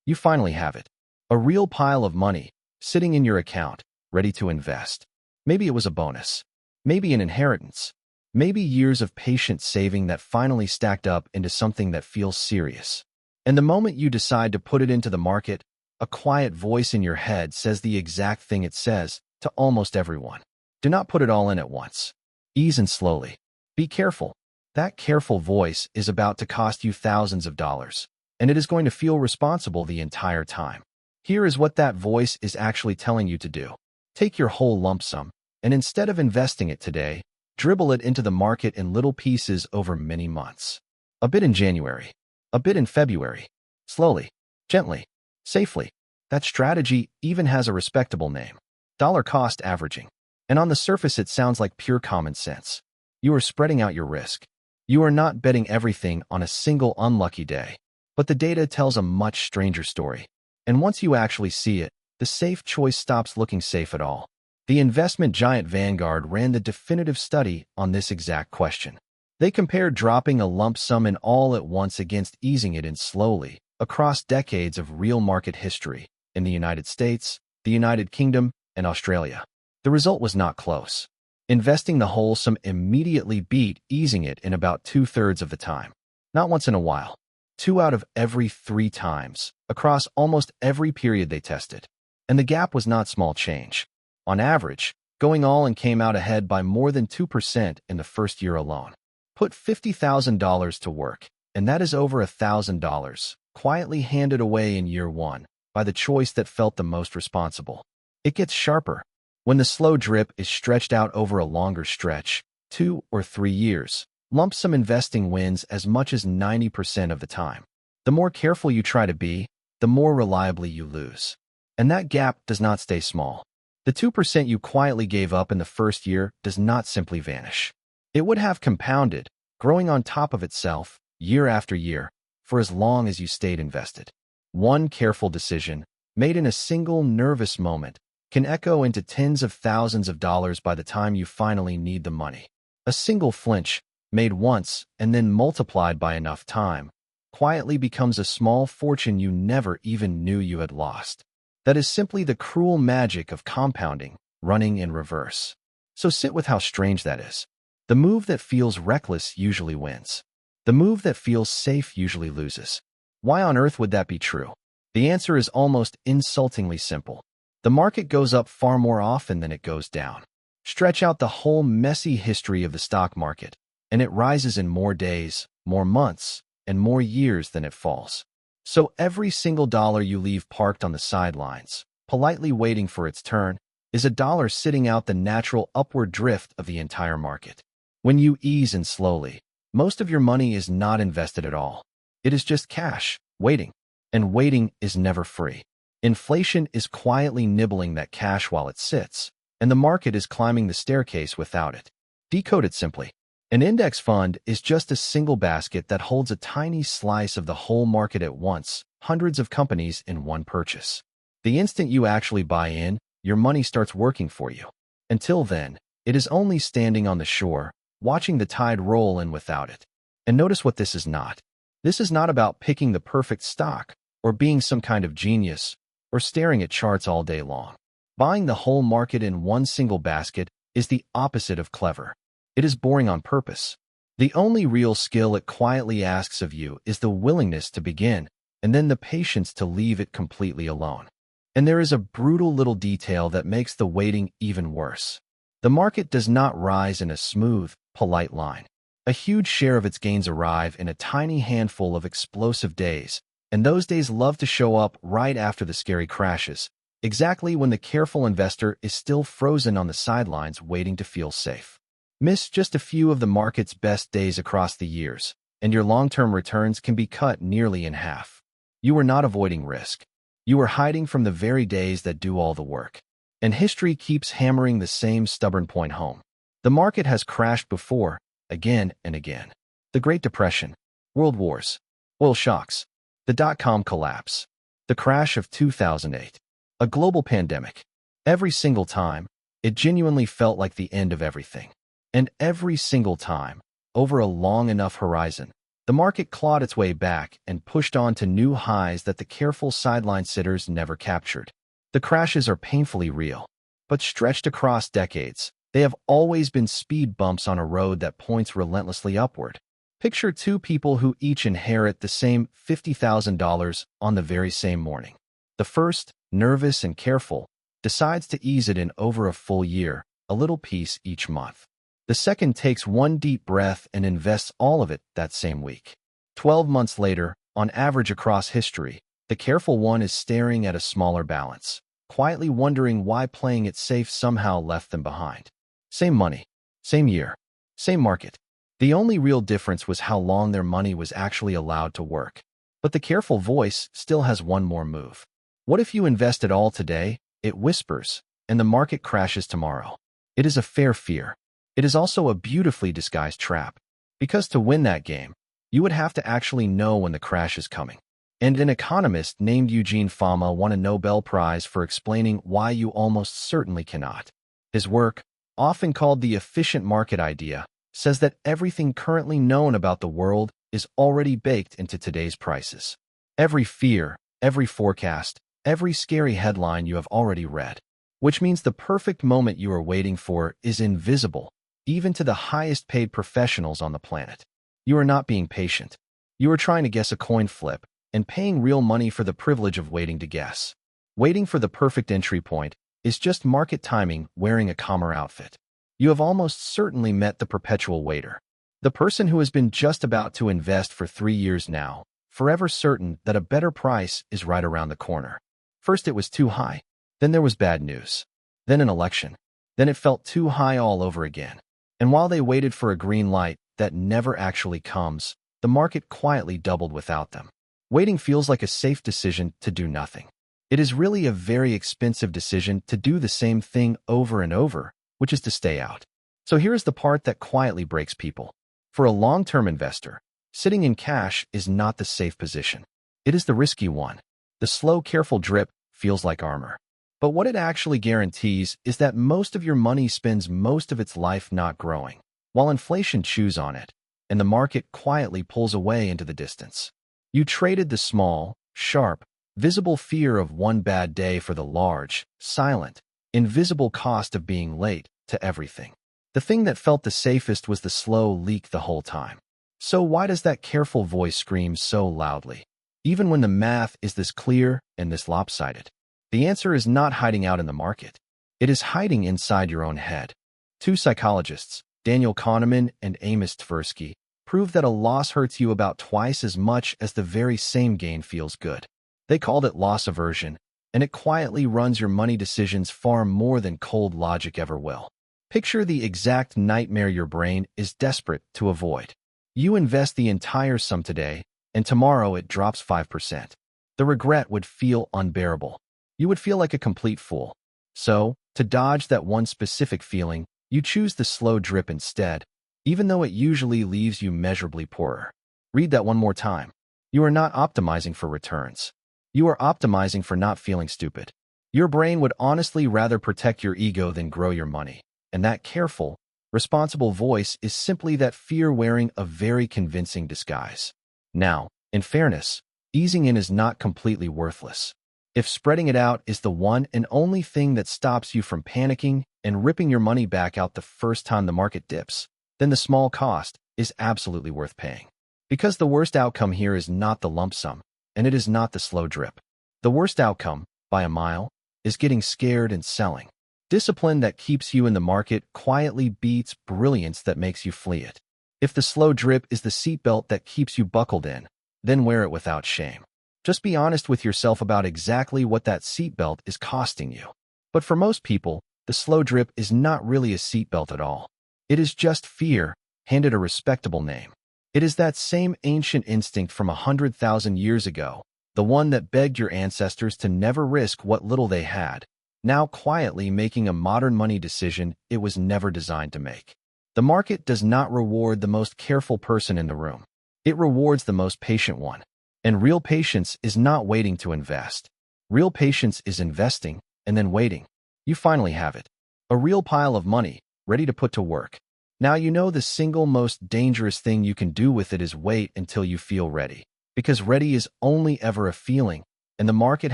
You finally have it. A real pile of money, sitting in your account, ready to invest. Maybe it was a bonus. Maybe an inheritance. Maybe years of patient saving that finally stacked up into something that feels serious. And the moment you decide to put it into the market, a quiet voice in your head says the exact thing it says to almost everyone. Do not put it all in at once. Ease in slowly. Be careful. That careful voice is about to cost you thousands of dollars, and it is going to feel responsible the entire time. Here is what that voice is actually telling you to do. Take your whole lump sum, and instead of investing it today, dribble it into the market in little pieces over many months. A bit in January, a bit in February. Slowly, gently, safely. That strategy even has a respectable name. Dollar cost averaging. And on the surface it sounds like pure common sense. You are spreading out your risk. You are not betting everything on a single unlucky day. But the data tells a much stranger story. And once you actually see it, the safe choice stops looking safe at all. The investment giant Vanguard ran the definitive study on this exact question. They compared dropping a lump sum in all at once against easing it in slowly across decades of real market history in the United States, the United Kingdom, and Australia. The result was not close. Investing the whole sum immediately beat easing it in about 2/3 of the time. Not once in a while. 2 out of every 3 times, across almost every period they tested. And the gap was not small change. On average, going all in came out ahead by more than 2% in the first year alone. Put $50,000 to work, and that is over $1,000, quietly handed away in year 1 by the choice that felt the most responsible. It gets sharper. When the slow drip is stretched out over a longer stretch, 2 or 3 years, lump sum investing wins as much as 90% of the time. The more careful you try to be, the more reliably you lose. And that gap does not stay small. The 2% you quietly gave up in the first year does not simply vanish. It would have compounded, growing on top of itself, year after year, for as long as you stayed invested. One careful decision, made in a single nervous moment, can echo into tens of thousands of dollars by the time you finally need the money. A single flinch, made once and then multiplied by enough time, quietly becomes a small fortune you never even knew you had lost. That is simply the cruel magic of compounding, running in reverse. So sit with how strange that is. The move that feels reckless usually wins. The move that feels safe usually loses. Why on earth would that be true? The answer is almost insultingly simple. The market goes up far more often than it goes down. Stretch out the whole messy history of the stock market, and it rises in more days, more months, and more years than it falls. So every single dollar you leave parked on the sidelines, politely waiting for its turn, is a dollar sitting out the natural upward drift of the entire market. When you ease in slowly, most of your money is not invested at all. It is just cash, waiting. And waiting is never free. Inflation is quietly nibbling that cash while it sits, and the market is climbing the staircase without it. Decode it simply. An index fund is just a single basket that holds a tiny slice of the whole market at once, hundreds of companies in one purchase. The instant you actually buy in, your money starts working for you. Until then, it is only standing on the shore, watching the tide roll in without it. And notice what this is not. This is not about picking the perfect stock, or being some kind of genius, or staring at charts all day long. Buying the whole market in one single basket is the opposite of clever. It is boring on purpose. The only real skill it quietly asks of you is the willingness to begin, and then the patience to leave it completely alone. And there is a brutal little detail that makes the waiting even worse. The market does not rise in a smooth, polite line. A huge share of its gains arrive in a tiny handful of explosive days, and those days love to show up right after the scary crashes, exactly when the careful investor is still frozen on the sidelines waiting to feel safe. Miss just a few of the market's best days across the years, and your long-term returns can be cut nearly in half. You are not avoiding risk. You are hiding from the very days that do all the work. And history keeps hammering the same stubborn point home. The market has crashed before, again and again. The Great Depression, World Wars, oil shocks, the dot-com collapse, the crash of 2008, a global pandemic. Every single time, it genuinely felt like the end of everything. And every single time, over a long enough horizon, The market clawed its way back and pushed on to new highs that the careful sideline sitters never captured. The crashes are painfully real, but stretched across decades, they have always been speed bumps on a road that points relentlessly upward. Picture two people who each inherit the same $50,000 on the very same morning. The first, nervous and careful, decides to ease it in over a full year, a little piece each month. The second takes one deep breath and invests all of it that same week. 12 months later, on average across history, the careful one is staring at a smaller balance, quietly wondering why playing it safe somehow left them behind. Same money, same year, same market. The only real difference was how long their money was actually allowed to work. But the careful voice still has one more move. What if you invest it all today, it whispers, and the market crashes tomorrow? It is a fair fear. It is also a beautifully disguised trap. Because to win that game, you would have to actually know when the crash is coming. And an economist named Eugene Fama won a Nobel Prize for explaining why you almost certainly cannot. His work, often called the efficient market idea, says that everything currently known about the world is already baked into today's prices. Every fear, every forecast, every scary headline you have already read, which means the perfect moment you are waiting for is invisible, even to the highest paid professionals on the planet. You are not being patient. You are trying to guess a coin flip and paying real money for the privilege of waiting to guess. Waiting for the perfect entry point is just market timing wearing a calmer outfit. You have almost certainly met the perpetual waiter, the person who has been just about to invest for 3 years now, forever certain that a better price is right around the corner. First it was too high, then there was bad news, then an election, then it felt too high all over again. And while they waited for a green light that never actually comes, the market quietly doubled without them. Waiting feels like a safe decision to do nothing. It is really a very expensive decision to do the same thing over and over, which is to stay out. So here is the part that quietly breaks people. For a long-term investor, sitting in cash is not the safe position. It is the risky one. The slow, careful drip feels like armor. But what it actually guarantees is that most of your money spends most of its life not growing, while inflation chews on it, and the market quietly pulls away into the distance. You traded the small, sharp, visible fear of one bad day for the large, silent, invisible cost of being late to everything. The thing that felt the safest was the slow leak the whole time. So why does that careful voice scream so loudly, even when the math is this clear and this lopsided? The answer is not hiding out in the market. It is hiding inside your own head. Two psychologists, Daniel Kahneman and Amos Tversky, prove that a loss hurts you about twice as much as the very same gain feels good. They called it loss aversion, and it quietly runs your money decisions far more than cold logic ever will. Picture the exact nightmare your brain is desperate to avoid. You invest the entire sum today, and tomorrow it drops 5%. The regret would feel unbearable. You would feel like a complete fool. So, to dodge that one specific feeling, you choose the slow drip instead, even though it usually leaves you measurably poorer. Read that one more time. You are not optimizing for returns. You are optimizing for not feeling stupid. Your brain would honestly rather protect your ego than grow your money. And that careful, responsible voice is simply that fear wearing a very convincing disguise. Now, in fairness, easing in is not completely worthless. If spreading it out is the one and only thing that stops you from panicking and ripping your money back out the first time the market dips, then the small cost is absolutely worth paying. Because the worst outcome here is not the lump sum, and it is not the slow drip. The worst outcome, by a mile, is getting scared and selling. Discipline that keeps you in the market quietly beats brilliance that makes you flee it. If the slow drip is the seatbelt that keeps you buckled in, then wear it without shame. Just be honest with yourself about exactly what that seatbelt is costing you. But for most people, the slow drip is not really a seatbelt at all. It is just fear, handed a respectable name. It is that same ancient instinct from 100,000 years ago, the one that begged your ancestors to never risk what little they had, now quietly making a modern money decision it was never designed to make. The market does not reward the most careful person in the room. It rewards the most patient one. And real patience is not waiting to invest. Real patience is investing and then waiting. You finally have it. A real pile of money, ready to put to work. Now you know the single most dangerous thing you can do with it is wait until you feel ready. Because ready is only ever a feeling, and the market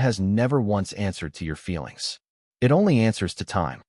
has never once answered to your feelings. It only answers to time.